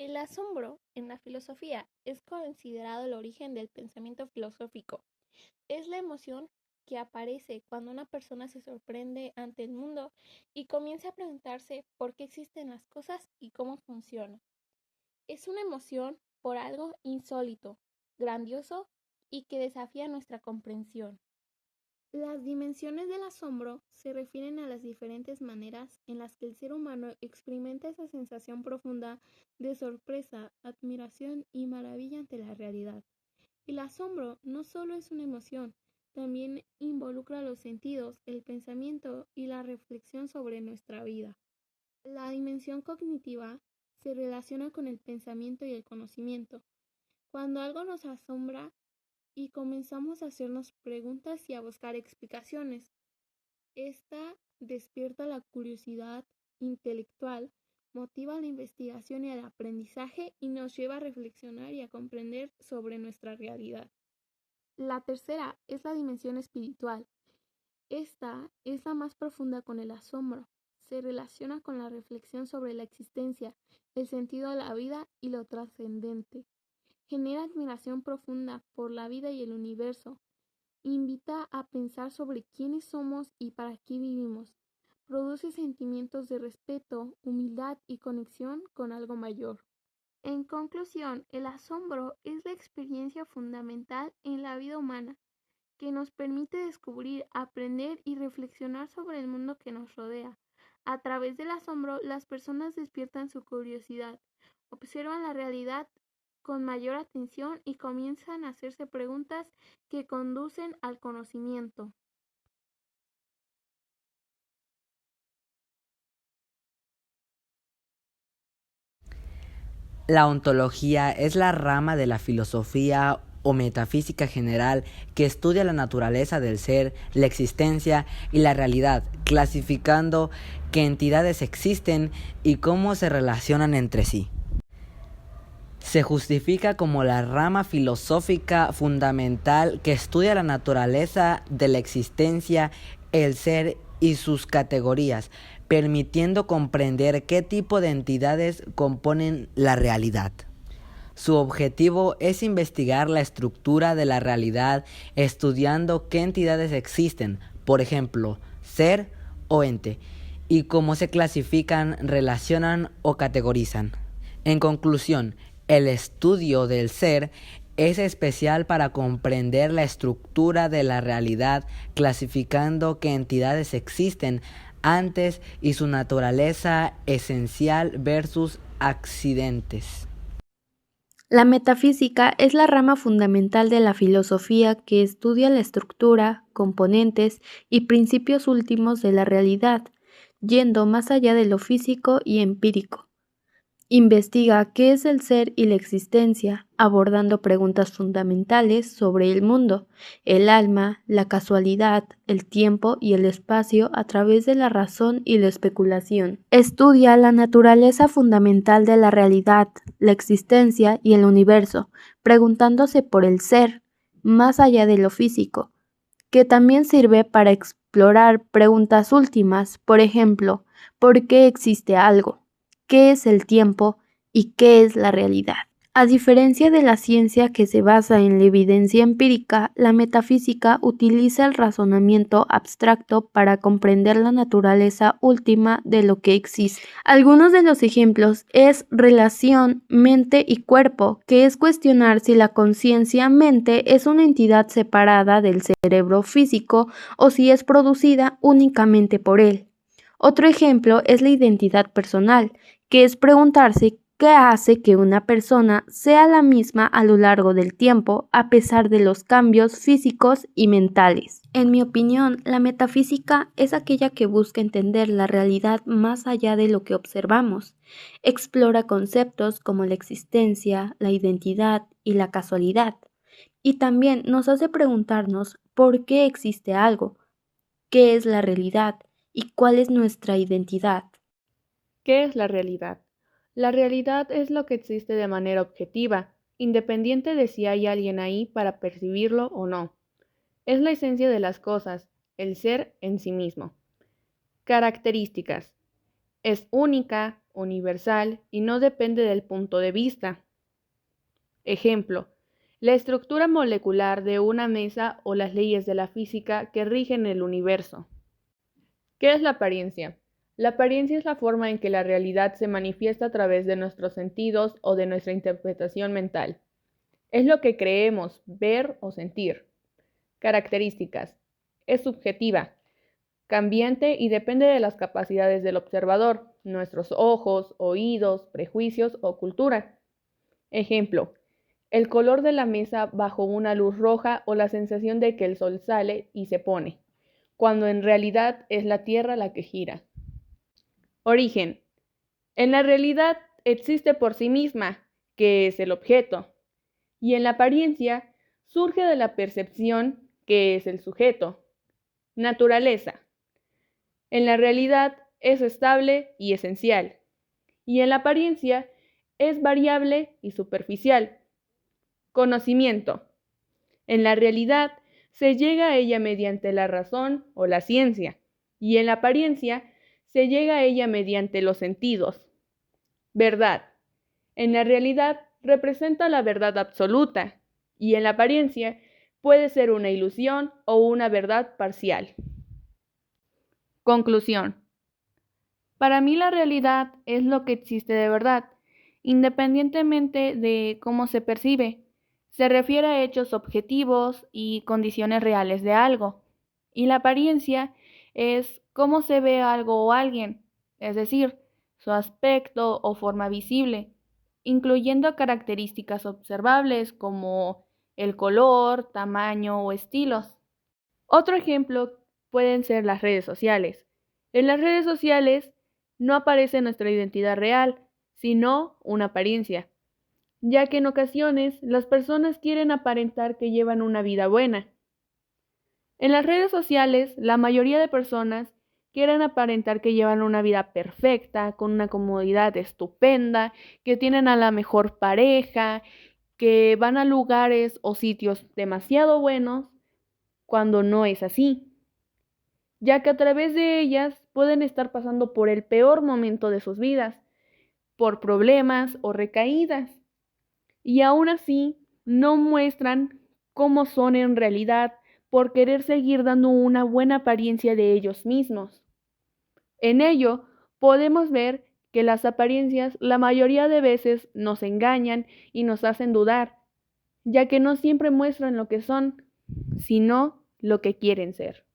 El asombro en la filosofía es considerado el origen del pensamiento filosófico. Es la emoción que aparece cuando una persona se sorprende ante el mundo y comienza a preguntarse por qué existen las cosas y cómo funcionan. Es una emoción por algo insólito, grandioso y que desafía nuestra comprensión. Las dimensiones del asombro se refieren a las diferentes maneras en las que el ser humano experimenta esa sensación profunda de sorpresa, admiración y maravilla ante la realidad. El asombro no solo es una emoción, también involucra los sentidos, el pensamiento y la reflexión sobre nuestra vida. La dimensión cognitiva se relaciona con el pensamiento y el conocimiento. Cuando algo nos asombra, y comenzamos a hacernos preguntas y a buscar explicaciones. Esta despierta la curiosidad intelectual, motiva la investigación y el aprendizaje y nos lleva a reflexionar y a comprender sobre nuestra realidad. La tercera es la dimensión espiritual. Esta es la más profunda con el asombro. Se relaciona con la reflexión sobre la existencia, el sentido de la vida y lo trascendente. Genera admiración profunda por la vida y el universo. Invita a pensar sobre quiénes somos y para qué vivimos. Produce sentimientos de respeto, humildad y conexión con algo mayor. En conclusión, el asombro es la experiencia fundamental en la vida humana que nos permite descubrir, aprender y reflexionar sobre el mundo que nos rodea. A través del asombro, las personas despiertan su curiosidad, observan la realidad con mayor atención y comienzan a hacerse preguntas que conducen al conocimiento. La ontología es la rama de la filosofía o metafísica general que estudia la naturaleza del ser, la existencia y la realidad, clasificando qué entidades existen y cómo se relacionan entre sí. Se justifica como la rama filosófica fundamental que estudia la naturaleza de la existencia, el ser y sus categorías, permitiendo comprender qué tipo de entidades componen la realidad. Su objetivo es investigar la estructura de la realidad, estudiando qué entidades existen, por ejemplo, ser o ente, y cómo se clasifican, relacionan o categorizan. En conclusión, el estudio del ser es especial para comprender la estructura de la realidad, clasificando qué entidades existen antes y su naturaleza esencial versus accidentes. La metafísica es la rama fundamental de la filosofía que estudia la estructura, componentes y principios últimos de la realidad, yendo más allá de lo físico y empírico. Investiga qué es el ser y la existencia, abordando preguntas fundamentales sobre el mundo, el alma, la casualidad, el tiempo y el espacio a través de la razón y la especulación. Estudia la naturaleza fundamental de la realidad, la existencia y el universo, preguntándose por el ser, más allá de lo físico, que también sirve para explorar preguntas últimas, por ejemplo, ¿por qué existe algo? ¿Qué es el tiempo y qué es la realidad? A diferencia de la ciencia que se basa en la evidencia empírica, la metafísica utiliza el razonamiento abstracto para comprender la naturaleza última de lo que existe. Algunos de los ejemplos es relación mente y cuerpo, que es cuestionar si la conciencia mente es una entidad separada del cerebro físico o si es producida únicamente por él. Otro ejemplo es la identidad personal, que es preguntarse qué hace que una persona sea la misma a lo largo del tiempo a pesar de los cambios físicos y mentales. En mi opinión, la metafísica es aquella que busca entender la realidad más allá de lo que observamos. Explora conceptos como la existencia, la identidad y la casualidad. Y también nos hace preguntarnos por qué existe algo, qué es la realidad y cuál es nuestra identidad. ¿Qué es la realidad? La realidad es lo que existe de manera objetiva, independiente de si hay alguien ahí para percibirlo o no. Es la esencia de las cosas, el ser en sí mismo. Características. Es única, universal y no depende del punto de vista. Ejemplo, la estructura molecular de una mesa o las leyes de la física que rigen el universo. ¿Qué es la apariencia? La apariencia es la forma en que la realidad se manifiesta a través de nuestros sentidos o de nuestra interpretación mental. Es lo que creemos, ver o sentir. Características. Es subjetiva, cambiante y depende de las capacidades del observador, nuestros ojos, oídos, prejuicios o cultura. Ejemplo, el color de la mesa bajo una luz roja o la sensación de que el sol sale y se pone, cuando en realidad es la Tierra la que gira. Origen. En la realidad existe por sí misma, que es el objeto, y en la apariencia surge de la percepción, que es el sujeto. Naturaleza. En la realidad es estable y esencial, y en la apariencia es variable y superficial. Conocimiento. En la realidad se llega a ella mediante la razón o la ciencia, y en la apariencia se llega a ella mediante los sentidos. Verdad. En la realidad representa la verdad absoluta, y en la apariencia puede ser una ilusión o una verdad parcial. Conclusión. Para mí la realidad es lo que existe de verdad, independientemente de cómo se percibe. Se refiere a hechos objetivos y condiciones reales de algo. Y la apariencia es cómo se ve algo o alguien, es decir, su aspecto o forma visible, incluyendo características observables como el color, tamaño o estilos. Otro ejemplo pueden ser las redes sociales. En las redes sociales no aparece nuestra identidad real, sino una apariencia, ya que en ocasiones las personas quieren aparentar que llevan una vida buena. En las redes sociales, la mayoría de personas quieren aparentar que llevan una vida perfecta, con una comodidad estupenda, que tienen a la mejor pareja, que van a lugares o sitios demasiado buenos, cuando no es así, ya que a través de ellas pueden estar pasando por el peor momento de sus vidas, por problemas o recaídas, y aún así no muestran cómo son en realidad por querer seguir dando una buena apariencia de ellos mismos. En ello podemos ver que las apariencias la mayoría de veces nos engañan y nos hacen dudar, ya que no siempre muestran lo que son, sino lo que quieren ser.